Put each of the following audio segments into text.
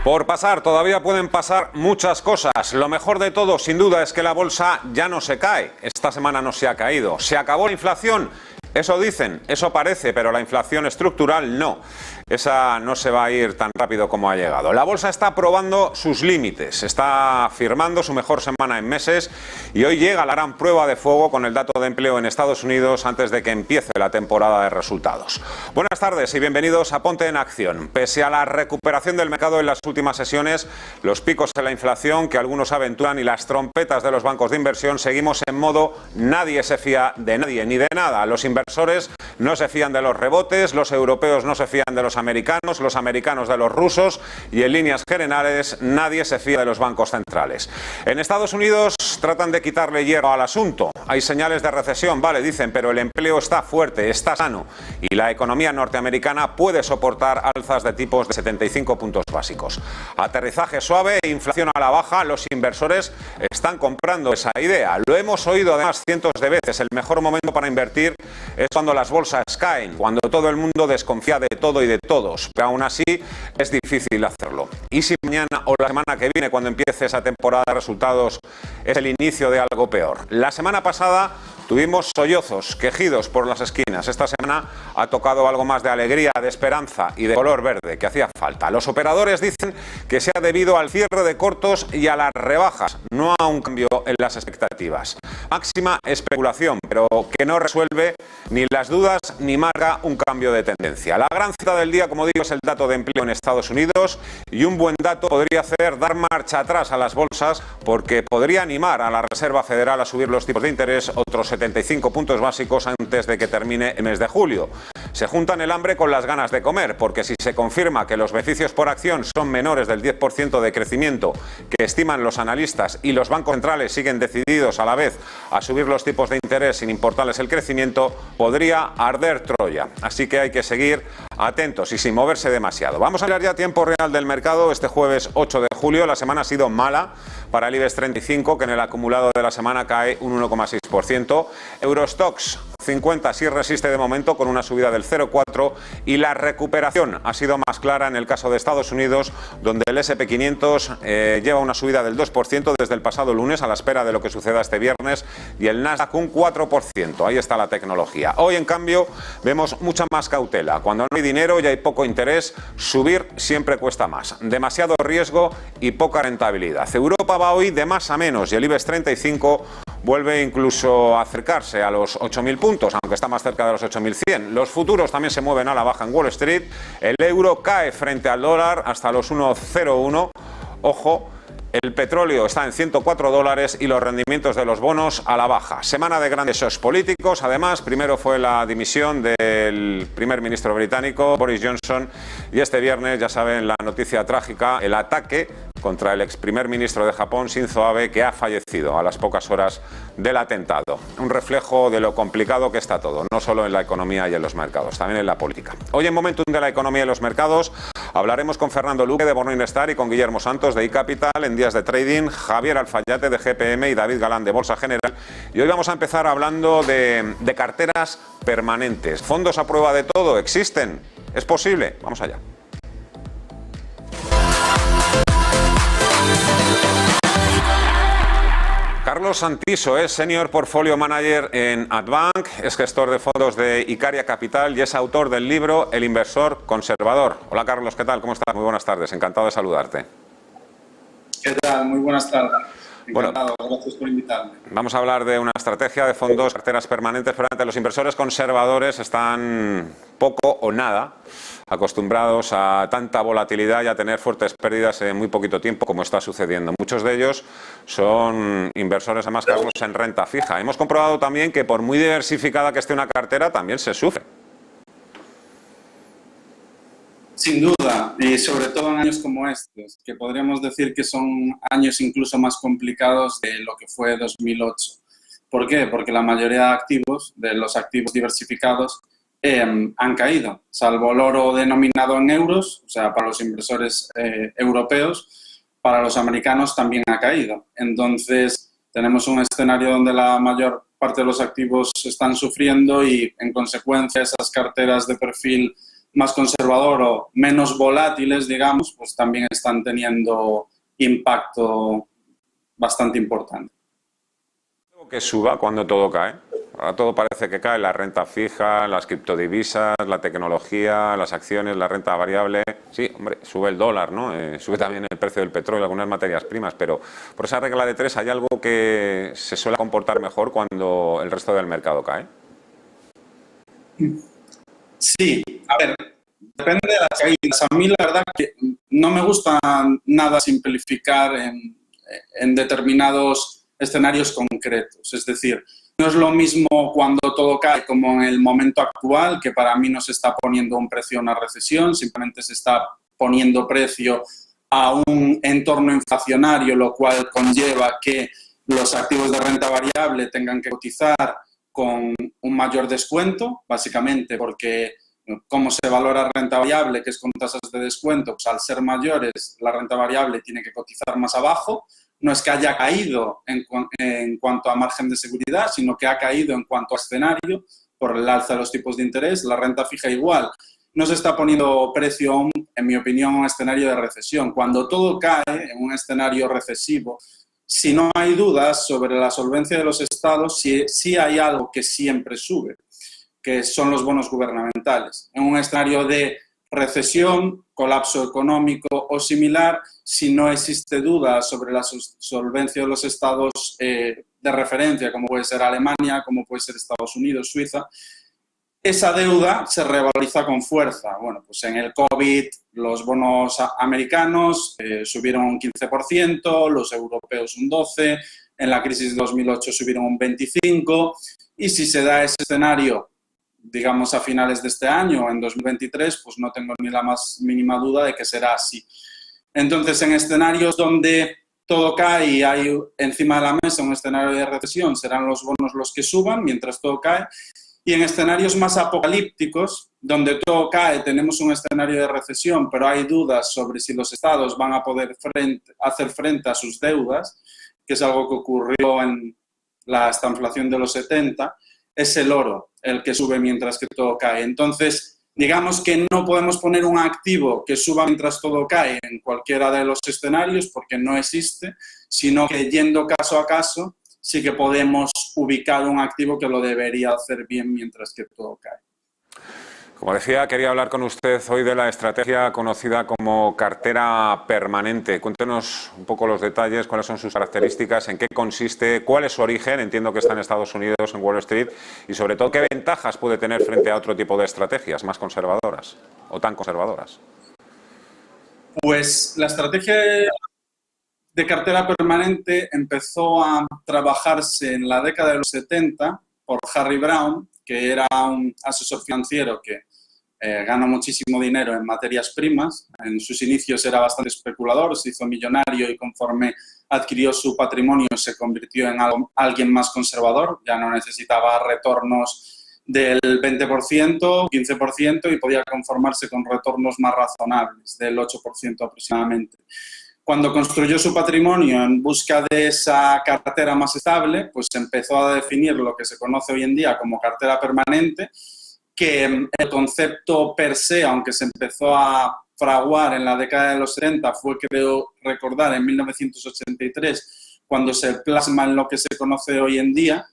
Por pasar, todavía pueden pasar muchas cosas. Lo mejor de todo, sin duda, es que la bolsa ya no se cae. Esta semana no se ha caído. ¿Se acabó la inflación? Eso dicen, eso parece, pero la inflación estructural no. Esa no se va a ir tan rápido como ha llegado. La bolsa está probando sus límites, está firmando su mejor semana en meses y hoy llega la gran prueba de fuego con el dato de empleo en Estados Unidos antes de que empiece la temporada de resultados. Buenas tardes y bienvenidos a Ponte en Acción. Pese a la recuperación del mercado en las últimas sesiones, los picos de la inflación que algunos aventuran y las trompetas de los bancos de inversión, seguimos en modo nadie se fía de nadie ni de nada. Los inversores no se fían de los rebotes, los europeos no se fían de los americanos de los rusos y en líneas generales nadie se fía de los bancos centrales. En Estados Unidos tratan de quitarle hierro al asunto. Hay señales de recesión, vale, dicen, pero el empleo está fuerte, está sano y la economía norteamericana puede soportar alzas de tipos de 75 puntos básicos. Aterrizaje suave e inflación a la baja, los inversores están comprando esa idea. Lo hemos oído además cientos de veces, el mejor momento para invertir es cuando las bolsas caen, cuando todo el mundo desconfía de todo y de todos, pero aún así es difícil hacerlo. ¿Y si mañana o la semana que viene, cuando empiece esa temporada de resultados, es el inicio de algo peor? La semana pasada tuvimos sollozos, quejidos por las esquinas. Esta semana ha tocado algo más de alegría, de esperanza y de color verde, que hacía falta. Los operadores dicen que se ha debido al cierre de cortos y a las rebajas, no a un cambio en las expectativas. Máxima especulación, pero que no resuelve ni las dudas ni marca un cambio de tendencia. La gran cita del día, como digo, es el dato de empleo en Estados Unidos y un buen dato podría hacer dar marcha atrás a las bolsas porque podría animar a la Reserva Federal a subir los tipos de interés otros 75 puntos básicos antes de que termine el mes de julio. Se juntan el hambre con las ganas de comer, porque si se confirma que los beneficios por acción son menores del 10% de crecimiento que estiman los analistas y los bancos centrales siguen decididos a la vez a subir los tipos de interés sin importarles el crecimiento, podría arder Troya. Así que hay que seguir atentos y sin moverse demasiado. Vamos a hablar ya a tiempo real del mercado. Este jueves 8 de julio la semana ha sido mala para el IBEX 35, que en el acumulado de la semana cae un 1,6%. Eurostoxx 50 sí resiste de momento con una subida del 0,4% y la recuperación ha sido más clara en el caso de Estados Unidos, donde el S&P 500 lleva una subida del 2% desde el pasado lunes a la espera de lo que suceda este viernes y el Nasdaq un 4%. Ahí está la tecnología. Hoy, en cambio, vemos mucha más cautela. Cuando no hay dinero y hay poco interés, subir siempre cuesta más. Demasiado riesgo y poca rentabilidad. Europa va hoy de más a menos y el IBEX 35 vuelve incluso a acercarse a los 8.000 puntos, aunque está más cerca de los 8.100. Los futuros también se mueven a la baja en Wall Street. El euro cae frente al dólar hasta los 1,01. Ojo, el petróleo está en $104 y los rendimientos de los bonos a la baja. Semana de grandes shocks políticos. Además, primero fue la dimisión del primer ministro británico, Boris Johnson, y este viernes, ya saben, la noticia trágica, el ataque contra el ex primer ministro de Japón, Shinzo Abe, que ha fallecido a las pocas horas del atentado. Un reflejo de lo complicado que está todo, no solo en la economía y en los mercados, también en la política. Hoy en Momentum de la economía y los mercados hablaremos con Fernando Luque de Morningstar y con Guillermo Santos de iCapital en Días de Trading, Javier Alfayate de GPM y David Galán de Bolsa General. Y hoy vamos a empezar hablando de carteras permanentes. ¿Fondos a prueba de todo existen? ¿Es posible? Vamos allá. Carlos Santiso es Senior Portfolio Manager en Adbank, es gestor de fondos de Icaria Capital y es autor del libro El inversor conservador. Hola Carlos, ¿qué tal? ¿Cómo estás? Muy buenas tardes, encantado de saludarte. ¿Qué tal? Muy buenas tardes. Encantado, bueno, gracias por invitarme. Vamos a hablar de una estrategia de fondos, carteras permanentes, pero los inversores conservadores están poco o nada acostumbrados a tanta volatilidad y a tener fuertes pérdidas en muy poquito tiempo, como está sucediendo. Muchos de ellos son inversores, además, Carlos, en renta fija. Hemos comprobado también que por muy diversificada que esté una cartera, también se sufre. Sin duda, y sobre todo en años como estos, que podríamos decir que son años incluso más complicados de lo que fue 2008. ¿Por qué? Porque la mayoría de activos, de los activos diversificados, han caído, salvo el oro denominado en euros, o sea, para los inversores europeos, para los americanos también ha caído. Entonces, tenemos un escenario donde la mayor parte de los activos están sufriendo y, en consecuencia, esas carteras de perfil más conservador o menos volátiles, digamos, pues también están teniendo impacto bastante importante. Que suba cuando todo cae. Ahora todo parece que cae, la renta fija, las criptodivisas, la tecnología, las acciones, la renta variable. Sí, hombre, sube el dólar, ¿no? Sube también el precio del petróleo, algunas materias primas, pero por esa regla de tres hay algo que se suele comportar mejor cuando el resto del mercado cae. Sí, a ver, depende de las caídas. A mí la verdad que no me gusta nada simplificar en determinados escenarios concretos. Es decir, no es lo mismo cuando todo cae como en el momento actual, que para mí no se está poniendo un precio a una recesión, simplemente se está poniendo precio a un entorno inflacionario, lo cual conlleva que los activos de renta variable tengan que cotizar con un mayor descuento, básicamente porque cómo se valora renta variable, que es con tasas de descuento, pues al ser mayores la renta variable tiene que cotizar más abajo. No es que haya caído en cuanto a margen de seguridad, sino que ha caído en cuanto a escenario por el alza de los tipos de interés. La renta fija igual. No se está poniendo precio aún, en mi opinión, a un escenario de recesión. Cuando todo cae en un escenario recesivo, si no hay dudas sobre la solvencia de los estados, sí hay algo que siempre sube, que son los bonos gubernamentales. En un escenario de recesión, colapso económico o similar, si no existe duda sobre la solvencia de los estados de referencia, como puede ser Alemania, como puede ser Estados Unidos, Suiza, esa deuda se revaloriza con fuerza. Bueno, pues en el COVID los bonos americanos subieron un 15%, los europeos un 12%, en la crisis de 2008 subieron un 25%, y si se da ese escenario, digamos, a finales de este año, en 2023, pues no tengo ni la más mínima duda de que será así. Entonces, en escenarios donde todo cae y hay encima de la mesa un escenario de recesión, serán los bonos los que suban mientras todo cae. Y en escenarios más apocalípticos, donde todo cae, tenemos un escenario de recesión, pero hay dudas sobre si los estados van a poder hacer frente a sus deudas, que es algo que ocurrió en la estanflación de los 70, es el oro el que sube mientras que todo cae. Entonces, digamos que no podemos poner un activo que suba mientras todo cae en cualquiera de los escenarios porque no existe, sino que yendo caso a caso sí que podemos ubicar un activo que lo debería hacer bien mientras que todo cae. Como decía, quería hablar con usted hoy de la estrategia conocida como cartera permanente. Cuéntenos un poco los detalles, cuáles son sus características, en qué consiste, cuál es su origen, entiendo que está en Estados Unidos, en Wall Street, y sobre todo qué ventajas puede tener frente a otro tipo de estrategias más conservadoras o tan conservadoras. Pues la estrategia de cartera permanente empezó a trabajarse en la década de los 70 por Harry Browne, que era un asesor financiero que gana muchísimo dinero en materias primas. En sus inicios era bastante especulador, se hizo millonario y conforme adquirió su patrimonio se convirtió en alguien más conservador. Ya no necesitaba retornos del 20%, 15% y podía conformarse con retornos más razonables, del 8% aproximadamente. Cuando construyó su patrimonio en busca de esa cartera más estable, pues empezó a definir lo que se conoce hoy en día como cartera permanente, que el concepto per se, aunque se empezó a fraguar en la década de los 70, fue, creo recordar, en 1983, cuando se plasma en lo que se conoce hoy en día.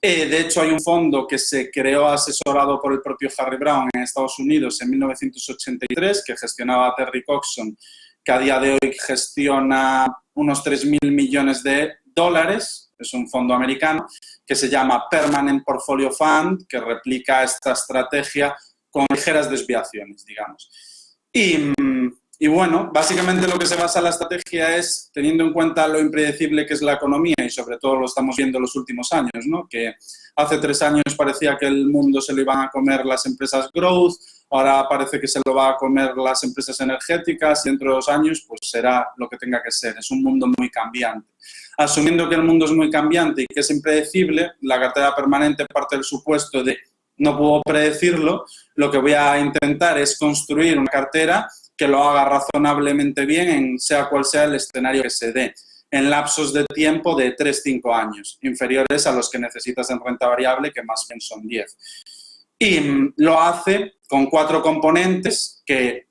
De hecho, hay un fondo que se creó asesorado por el propio Harry Browne en Estados Unidos en 1983, que gestionaba Terry Coxon, que a día de hoy gestiona unos 3.000 millones de dólares, es un fondo americano, que se llama Permanent Portfolio Fund, que replica esta estrategia con ligeras desviaciones, digamos. Y bueno, básicamente lo que se basa en la estrategia es, teniendo en cuenta lo impredecible que es la economía, y sobre todo lo estamos viendo en los últimos años, ¿no? Que hace 3 años parecía que el mundo se lo iban a comer las empresas growth, ahora parece que se lo va a comer las empresas energéticas, y dentro de 2 años pues será lo que tenga que ser. Es un mundo muy cambiante. Asumiendo que el mundo es muy cambiante y que es impredecible, la cartera permanente parte del supuesto de no puedo predecirlo, lo que voy a intentar es construir una cartera que lo haga razonablemente bien en sea cual sea el escenario que se dé, en lapsos de tiempo de 3-5 años, inferiores a los que necesitas en renta variable, que más bien son 10. Y lo hace con 4 componentes que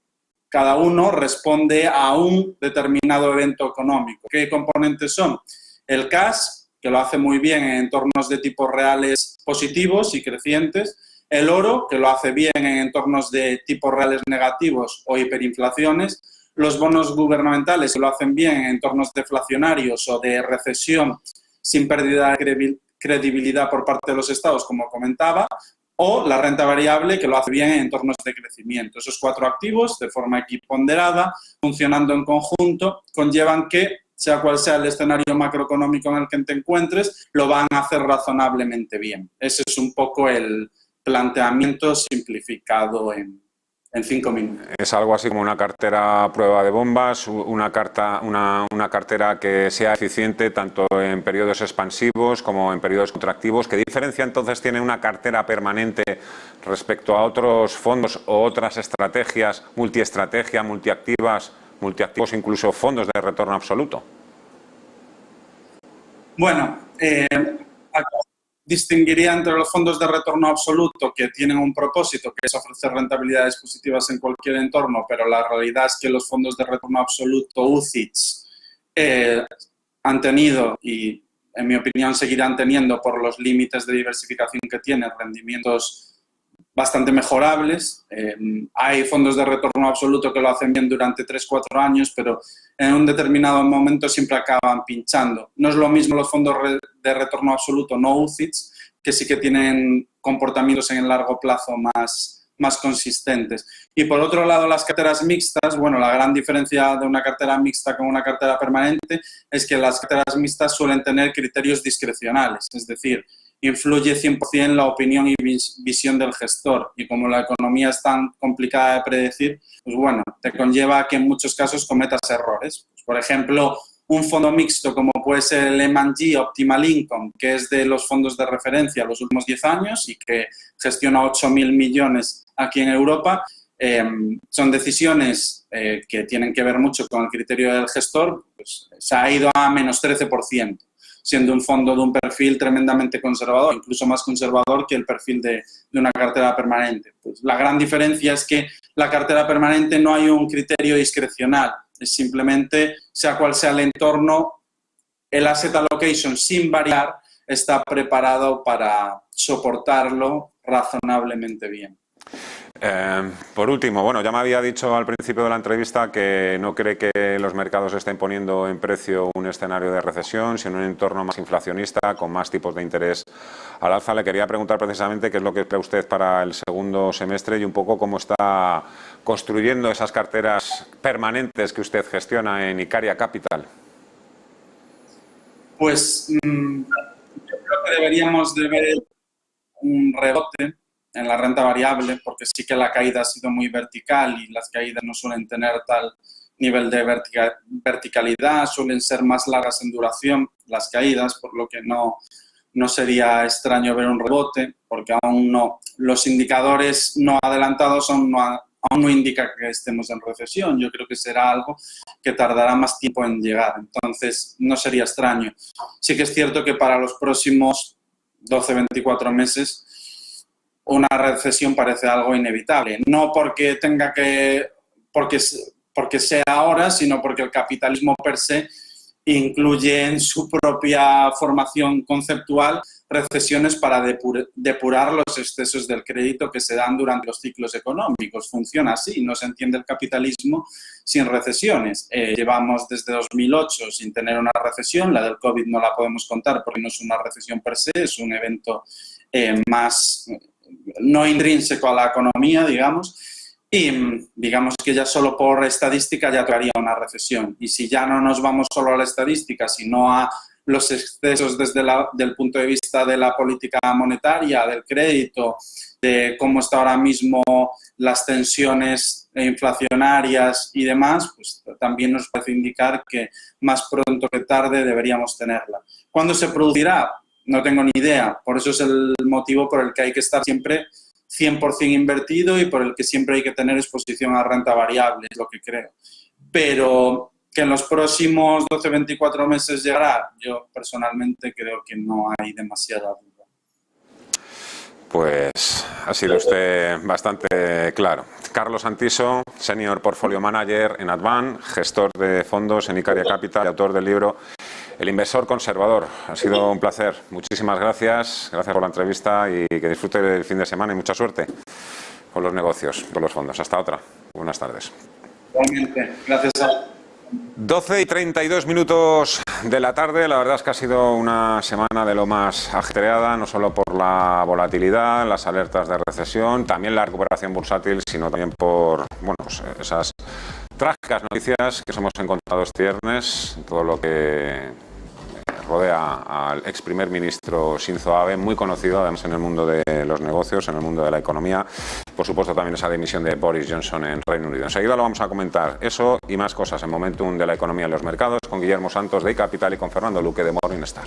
cada uno responde a un determinado evento económico. ¿Qué componentes son? El cash, que lo hace muy bien en entornos de tipos reales positivos y crecientes. El oro, que lo hace bien en entornos de tipos reales negativos o hiperinflaciones. Los bonos gubernamentales, que lo hacen bien en entornos deflacionarios o de recesión sin pérdida de credibilidad por parte de los estados, como comentaba. O la renta variable, que lo hace bien en entornos de crecimiento. Esos 4 activos, de forma equiponderada, funcionando en conjunto, conllevan que, sea cual sea el escenario macroeconómico en el que te encuentres, lo van a hacer razonablemente bien. Ese es un poco el planteamiento simplificado en 5 minutos. Es algo así como una cartera a prueba de bombas, una cartera que sea eficiente tanto en periodos expansivos como en periodos contractivos. ¿Qué diferencia entonces tiene una cartera permanente respecto a otros fondos o otras estrategias, multiestrategia, multiactivos, incluso fondos de retorno absoluto? Bueno, distinguiría entre los fondos de retorno absoluto, que tienen un propósito, que es ofrecer rentabilidades positivas en cualquier entorno, pero la realidad es que los fondos de retorno absoluto, UCITS, han tenido y, en mi opinión, seguirán teniendo, por los límites de diversificación que tienen, rendimientos bastante mejorables. Hay fondos de retorno absoluto que lo hacen bien durante 3-4 años, pero en un determinado momento siempre acaban pinchando. No es lo mismo los fondos de retorno absoluto no UCITS, que sí que tienen comportamientos en el largo plazo más consistentes. Y por otro lado, las carteras mixtas, bueno, la gran diferencia de una cartera mixta con una cartera permanente es que las carteras mixtas suelen tener criterios discrecionales, es decir, influye 100% la opinión y visión del gestor, y como la economía es tan complicada de predecir, pues bueno, te conlleva a que en muchos casos cometas errores. Pues, por ejemplo, un fondo mixto como puede ser el M&G Optimal Income, que es de los fondos de referencia los últimos 10 años y que gestiona 8.000 millones aquí en Europa, son decisiones que tienen que ver mucho con el criterio del gestor, pues se ha ido a menos 13%. Siendo un fondo de un perfil tremendamente conservador, incluso más conservador que el perfil de una cartera permanente. Pues la gran diferencia es que la cartera permanente no hay un criterio discrecional, es simplemente, sea cual sea el entorno, el asset allocation sin variar está preparado para soportarlo razonablemente bien. Por último, bueno, ya me había dicho al principio de la entrevista que no cree que los mercados estén poniendo en precio un escenario de recesión, sino un entorno más inflacionista, con más tipos de interés al alza. Le quería preguntar precisamente qué es lo que espera usted para el segundo semestre y un poco cómo está construyendo esas carteras permanentes que usted gestiona en Icaria Capital. Pues yo creo que deberíamos de ver un rebote en la renta variable, porque sí que la caída ha sido muy vertical y las caídas no suelen tener tal nivel de verticalidad, suelen ser más largas en duración las caídas, por lo que no sería extraño ver un rebote, porque aún no, los indicadores no adelantados aún no indican que estemos en recesión. Yo creo que será algo que tardará más tiempo en llegar, entonces no sería extraño. Sí que es cierto que para los próximos 12-24 meses una recesión parece algo inevitable, no porque porque sea ahora, sino porque el capitalismo per se incluye en su propia formación conceptual recesiones para depurar los excesos del crédito que se dan durante los ciclos económicos. Funciona así, no se entiende el capitalismo sin recesiones. Llevamos desde 2008 sin tener una recesión, la del COVID no la podemos contar porque no es una recesión per se, es un evento más no intrínseco a la economía, digamos, y digamos que ya solo por estadística ya tocaría una recesión. Y si ya no nos vamos solo a la estadística, sino a los excesos desde del punto de vista de la política monetaria, del crédito, de cómo está ahora mismo las tensiones inflacionarias y demás, pues también nos parece indicar que más pronto que tarde deberíamos tenerla. ¿Cuándo se producirá? No tengo ni idea, por eso es el motivo por el que hay que estar siempre 100% invertido y por el que siempre hay que tener exposición a renta variable, es lo que creo. Pero que en los próximos 12-24 meses llegará, yo personalmente creo que no hay demasiada duda. Pues ha sido usted bastante claro. Carlos Santiso, Senior Portfolio Manager en Advan, gestor de fondos en Icaria Capital y autor del libro El inversor conservador. Ha sido un placer. Muchísimas gracias. Gracias por la entrevista y que disfrute del fin de semana y mucha suerte con los negocios, con los fondos. Hasta otra. Buenas tardes. Igualmente. Gracias a 12:32 de la tarde. La verdad es que ha sido una semana de lo más ajetreada, no solo por la volatilidad, las alertas de recesión, también la recuperación bursátil, sino también por pues esas trágicas noticias que nos hemos encontrado este viernes, todo lo que rodea al ex primer ministro Shinzo Abe, muy conocido además en el mundo de los negocios, en el mundo de la economía. Por supuesto también esa dimisión de Boris Johnson en Reino Unido. Enseguida lo vamos a comentar, eso y más cosas en Momentum de la economía en los mercados, con Guillermo Santos de iCapital y con Fernando Luque de Morningstar.